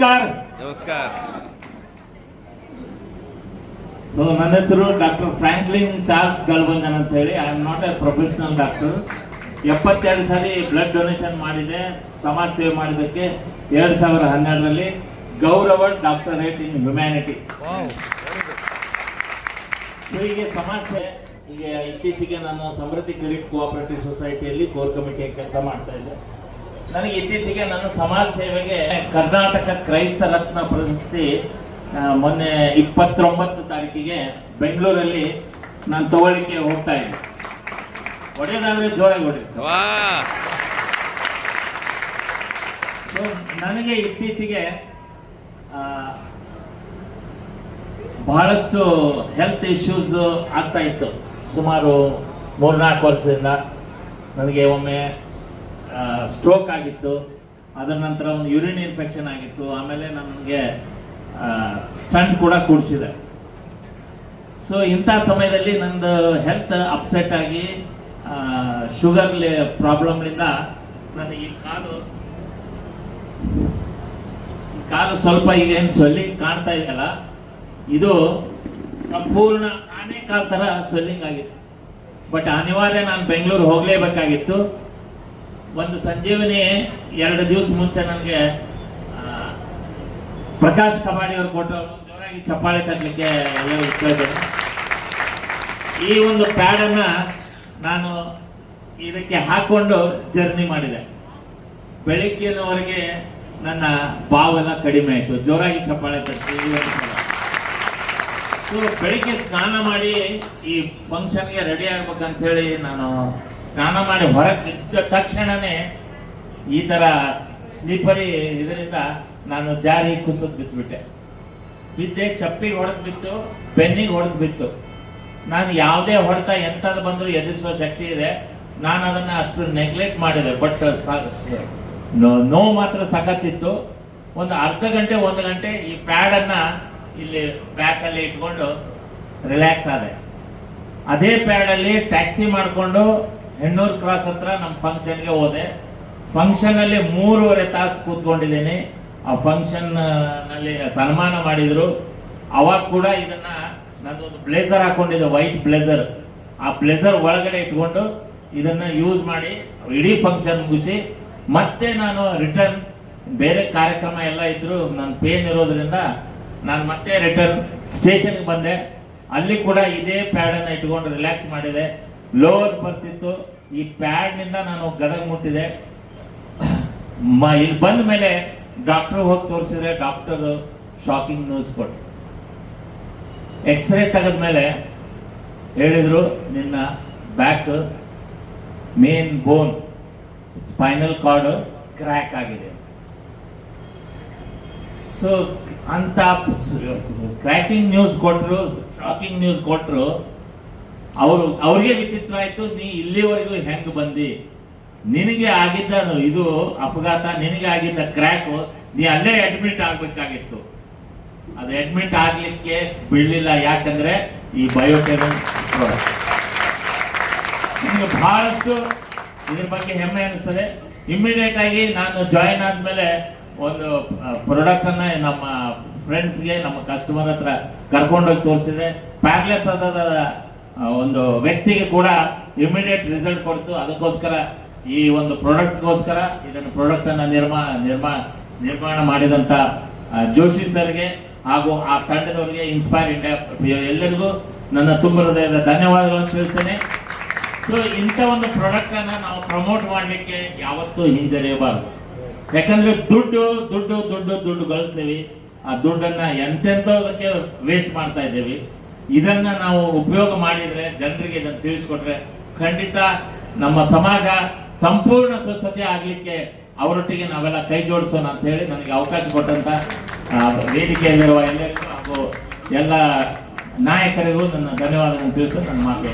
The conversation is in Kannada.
ನಮಸ್ಕಾರ. ಸೊ ನನ್ನ ಹೆಸರು ಡಾಕ್ಟರ್ ಫ್ರಾಂಕ್ಲಿನ್ ಚಾರ್ಲ್ಸ್ ಗಲ್ಬಂಜನ್ ಅಂತ ಹೇಳಿ. I am not A professional doctor. 72 sorry blood donation ಮಾಡಿದೆ. ಸಮಾಜ ಸೇವೆ ಮಾಡಿದ್ದಕ್ಕೆ 2012ರಲ್ಲಿ ಗೌರವ ಡಾಕ್ಟರೇಟ್ ಇನ್ ಹ್ಯುಮ್ಯಾನಿಟಿ. ಸೊ ಹೀಗೆ ಸಮಾಜ ಸೇವೆ, ಈಗ ಇತ್ತೀಚೆಗೆ ನಾನು ಸಮೃದ್ಧಿ ಕ್ರೆಡಿಟ್ ಕೋಆಪರೇಟಿವ್ ಸೊಸೈಟಿಯಲ್ಲಿ ಕೋರ್ ಕಮಿಟಿ ಕೆಲಸ ಮಾಡ್ತಾ ಇದ್ದೆ. ನನಗೆ ಇತ್ತೀಚೆಗೆ ನನ್ನ ಸಮಾಜ ಸೇವೆಗೆ ಕರ್ನಾಟಕ ಕ್ರೈಸ್ತ ರತ್ನ ಪ್ರಶಸ್ತಿ ಮೊನ್ನೆ 29 ತಾರೀಕಿಗೆ ಬೆಂಗಳೂರಲ್ಲಿ ನಾನು ತಗೊಳ್ಳಿಕ್ಕೆ ಹೋಗ್ತಾ ಇದ್ದೆ. ಹೊಡೆಯೋದಾದ್ರೆ ಜೋರಾಗಿ ಹೊಡೆ. ಸೊ ನನಗೆ ಇತ್ತೀಚೆಗೆ ಬಹಳಷ್ಟು ಹೆಲ್ತ್ ಇಶ್ಯೂಸ್ ಆಗ್ತಾ ಇತ್ತು. ಸುಮಾರು 3-4 ವರ್ಷದಿಂದ ನನಗೆ ಒಮ್ಮೆ ಸ್ಟ್ರೋಕ್ ಆಗಿತ್ತು. ಅದರ ನಂತರ ಒಂದು ಯೂರಿನ್ ಇನ್ಫೆಕ್ಷನ್ ಆಗಿತ್ತು. ಆಮೇಲೆ ನನಗೆ ಸ್ಟಂಟ್ ಕೂಡ ಕೂಡಿಸಿದೆ. ಸೊ ಇಂಥ ಸಮಯದಲ್ಲಿ ನಂದು ಹೆಲ್ತ್ ಅಪ್ಸೆಟ್ ಆಗಿ ಶುಗರ್ ಪ್ರಾಬ್ಲಮ್ನಿಂದ ನನಗೆ ಈ ಕಾಲು ಸ್ವಲ್ಪ ಈಗ ಏನು ಸ್ವೆಲ್ಲಿಂಗ್ ಕಾಣ್ತಾ ಇದೆಯಲ್ಲ, ಇದು ಸಂಪೂರ್ಣ ಆನೆ ಕಾಲ್ ಥರ ಸ್ವೆಲ್ಲಿಂಗ್ ಆಗಿತ್ತು. ಬಟ್ ಅನಿವಾರ್ಯ ನಾನು ಬೆಂಗಳೂರು ಹೋಗಲೇಬೇಕಾಗಿತ್ತು. ಒಂದು ಸಂಜೀವನಿ 2 ದಿವಸ ಮುಂಚೆ ನನಗೆ ಪ್ರಕಾಶ್ ಕಬಾಡಿ ಅವರು ಕೊಟ್ಟರು. ಜೋರಾಗಿ ಚಪ್ಪಾಳೆ ತಟ್ಟಲಿಕ್ಕೆ ಕೇಳಿದ್ದೇನೆ. ಈ ಒಂದು ಪ್ಯಾಡನ್ನು ನಾನು ಇದಕ್ಕೆ ಹಾಕೊಂಡು ಜರ್ನಿ ಮಾಡಿದೆ. ಬೆಳಿಗ್ಗೆನವರೆಗೆ ನನ್ನ ಬಾವೆಲ್ಲ ಕಡಿಮೆ ಆಯಿತು. ಜೋರಾಗಿ ಚಪ್ಪಾಳೆ ತಟ್ಟಿ. ಸೊ ಬೆಳಿಗ್ಗೆ ಸ್ನಾನ ಮಾಡಿ ಈ ಫಂಕ್ಷನ್ಗೆ ರೆಡಿ ಆಗ್ಬೇಕಂತ ಹೇಳಿ ನಾನು ಸ್ನಾನ ಮಾಡಿ ಹೊರಗೆ ಬಿದ್ದ ತಕ್ಷಣನೇ ಈ ಥರ ಸ್ಲೀಪರಿ ಇದರಿಂದ ನಾನು ಜಾರಿ ಕುಸಿದ್ ಬಿದ್ದುಬಿಟ್ಟೆ. ಬಿದ್ದೆ, ಚಪ್ಪಿಗೆ ಹೊಡೆದು ಬಿತ್ತು, ಬೆನ್ನಿಗೆ ಹೊಡೆದು ಬಿತ್ತು. ನಾನು ಯಾವುದೇ ಹೊಡೆತ ಎಂಥದ್ದು ಬಂದರೂ ಎದುರಿಸುವ ಶಕ್ತಿ ಇದೆ. ನಾನು ಅದನ್ನು ಅಷ್ಟು ನೆಗ್ಲೆಕ್ಟ್ ಮಾಡಿದೆ. ಬಟ್ ನೋವು ಮಾತ್ರ ಸಖತ್ತಿತ್ತು. ಒಂದು ಅರ್ಧ ಗಂಟೆ 1 ಗಂಟೆ ಈ ಪ್ಯಾಡನ್ನು ಇಲ್ಲಿ ಬ್ಯಾಕಲ್ಲಿ ಇಟ್ಕೊಂಡು ರಿಲ್ಯಾಕ್ಸ್ ಆದೆ. ಅದೇ ಪ್ಯಾಡಲ್ಲಿ ಟ್ಯಾಕ್ಸಿ ಮಾಡಿಕೊಂಡು ಹೆಣ್ಣೂರು ಕ್ರಾಸ್ ಹತ್ರ ನಮ್ಮ ಫಂಕ್ಷನ್ಗೆ ಹೋದೆ. ಫಂಕ್ಷನಲ್ಲಿ 3.5 ತಾಸು ಕೂತ್ಕೊಂಡಿದ್ದೀನಿ. ಆ ಫಂಕ್ಷನ್ನಲ್ಲಿ ಸನ್ಮಾನ ಮಾಡಿದರು. ಅವಾಗ ಕೂಡ ಇದನ್ನು ನನ್ನೊಂದು ಬ್ಲೇಸರ್ ಹಾಕೊಂಡಿದ್ದೆ, ವೈಟ್ ಬ್ಲೇಸರ್. ಆ ಬ್ಲೇಸರ್ ಒಳಗಡೆ ಇಟ್ಕೊಂಡು ಇದನ್ನು ಯೂಸ್ ಮಾಡಿ ಇಡೀ ಫಂಕ್ಷನ್ ಮುಗಿಸಿ ಮತ್ತೆ ನಾನು ರಿಟರ್ನ್ ಬೇರೆ ಕಾರ್ಯಕ್ರಮ ಎಲ್ಲ ಇದ್ದರೂ ನನ್ನ ಪೇನ್ ಇರೋದ್ರಿಂದ ನಾನು ಮತ್ತೆ ರಿಟರ್ನ್ ಸ್ಟೇಷನ್ಗೆ ಬಂದೆ. ಅಲ್ಲಿ ಕೂಡ ಇದೇ ಪ್ಯಾಡನ್ನು ಇಟ್ಕೊಂಡು ರಿಲ್ಯಾಕ್ಸ್ ಮಾಡಿದೆ. ಲೋವರ್ ಬರ್ತಿತ್ತು. ಈ ಪ್ಯಾಡ್ನಿಂದ ನಾನು ಗದಗ ಮುಟ್ಟಿದೆ. ಇಲ್ಲಿ ಬಂದ ಮೇಲೆ ಡಾಕ್ಟ್ರ್ ಹೋಗಿ ತೋರಿಸಿದ್ರೆ ಡಾಕ್ಟರ್ ಶಾಕಿಂಗ್ ನ್ಯೂಸ್ ಕೊಟ್ಟರು. ಎಕ್ಸ್ರೇ ತೆಗೆದ ಮೇಲೆ ಹೇಳಿದರು, ನಿನ್ನ ಬ್ಯಾಕ್ ಮೇನ್ ಬೋನ್ ಸ್ಪೈನಲ್ ಕಾರ್ಡ್ ಕ್ರ್ಯಾಕ್ ಆಗಿದೆ. ಸೊ ಅಂತ ಕ್ರ್ಯಾಕಿಂಗ್ ನ್ಯೂಸ್ ಕೊಟ್ಟರು, ಶಾಕಿಂಗ್ ನ್ಯೂಸ್ ಕೊಟ್ಟರು. ಅವ್ರಿಗೆ ವಿಚಿತ್ರ ಆಯ್ತು, ನೀ ಇಲ್ಲಿವರೆಗೂ ಹೆಂಗೆ ಬಂದಿ? ನಿನಗೆ ಆಗಿದ್ದ ಇದು ಅಪಘಾತ, ನಿನಗೆ ಆಗಿದ್ದ ಕ್ರ್ಯಾಕ್, ನೀ ಅಲ್ಲೇ ಅಡ್ಮಿಟ್ ಆಗ್ಬೇಕಾಗಿತ್ತು. ಅದು ಅಡ್ಮಿಟ್ ಆಗ್ಲಿಕ್ಕೆ ಬಿಡಲಿಲ್ಲ. ಯಾಕಂದ್ರೆ ಈ ಬಯೋಟೆರನ್ ಪ್ರಾಡಕ್ಟ್ ನಿಮಗೆ ಬಹಳಷ್ಟು ಇದ್ರ ಬಗ್ಗೆ ಹೆಮ್ಮೆ ಅನಿಸ್ತದೆ. ಇಮ್ಮಿಡಿಯೇಟ್ ಆಗಿ ನಾನು ಜಾಯಿನ್ ಆದ್ಮೇಲೆ ಒಂದು ಪ್ರಾಡಕ್ಟ್ ಅನ್ನ ನಮ್ಮ ಫ್ರೆಂಡ್ಸ್ಗೆ, ನಮ್ಮ ಕಸ್ಟಮರ್ ಹತ್ರ ಕರ್ಕೊಂಡೋಗಿ ತೋರಿಸಿದೆ. ಪ್ಯಾರ್ಲೆಸ್ ಆದ ಒಂದು ವ್ಯಕ್ತಿಗೆ ಕೂಡ ಇಮಿಡಿಯೇಟ್ ರಿಸಲ್ಟ್ ಕೊಡ್ತು. ಅದಕ್ಕೋಸ್ಕರ ಈ ಒಂದು ಪ್ರಾಡಕ್ಟ್ಗೋಸ್ಕರ ಇದನ್ನು ಪ್ರಾಡಕ್ಟನ್ನು ನಿರ್ಮಾಣ ಮಾಡಿದಂಥ ಜೋಶಿ ಸರ್ಗೆ ಹಾಗೂ ಆ ತಂಡದವರಿಗೆ, ಇನ್ಸ್ಪೈರ್ ಇಂಡಿಯಾ ಎಲ್ಲರಿಗೂ ನನ್ನ ತುಂಬ ಹೃದಯದ ಧನ್ಯವಾದಗಳನ್ನು ತಿಳಿಸ್ತೇನೆ. ಸೊ ಇಂಥ ಒಂದು ಪ್ರಾಡಕ್ಟನ್ನು ನಾವು ಪ್ರಮೋಟ್ ಮಾಡಲಿಕ್ಕೆ ಯಾವತ್ತೂ ಹಿಂಜರಿಯಬಾರದು. ಯಾಕಂದ್ರೆ ದುಡ್ಡು ಗಳಿಸ್ತೀವಿ. ಆ ದುಡ್ಡನ್ನು ಎಂತೆಂಥದಕ್ಕೆ ವೇಸ್ಟ್ ಮಾಡ್ತಾ ಇದ್ದೇವೆ. ಇದನ್ನ ನಾವು ಉಪಯೋಗ ಮಾಡಿದ್ರೆ, ಜನರಿಗೆ ಇದನ್ನು ತಿಳಿಸ್ಕೊಟ್ರೆ ಖಂಡಿತ ನಮ್ಮ ಸಮಾಜ ಸಂಪೂರ್ಣ ಸ್ವಚ್ಛತೆ ಆಗಲಿಕ್ಕೆ ಅವರೊಟ್ಟಿಗೆ ನಾವೆಲ್ಲ ಕೈ ಜೋಡಿಸೋಣ ಅಂತ ಹೇಳಿ ನನಗೆ ಅವಕಾಶ ಕೊಟ್ಟಂತ ವೇದಿಕೆಯಲ್ಲಿರುವ ಎಲ್ಲರಿಗೂ ಹಾಗೂ ಎಲ್ಲ ನಾಯಕರಿಗೂ ನನ್ನ ಧನ್ಯವಾದಗಳನ್ನು ತಿಳಿಸಲು ನನ್ನ ಮಾತು.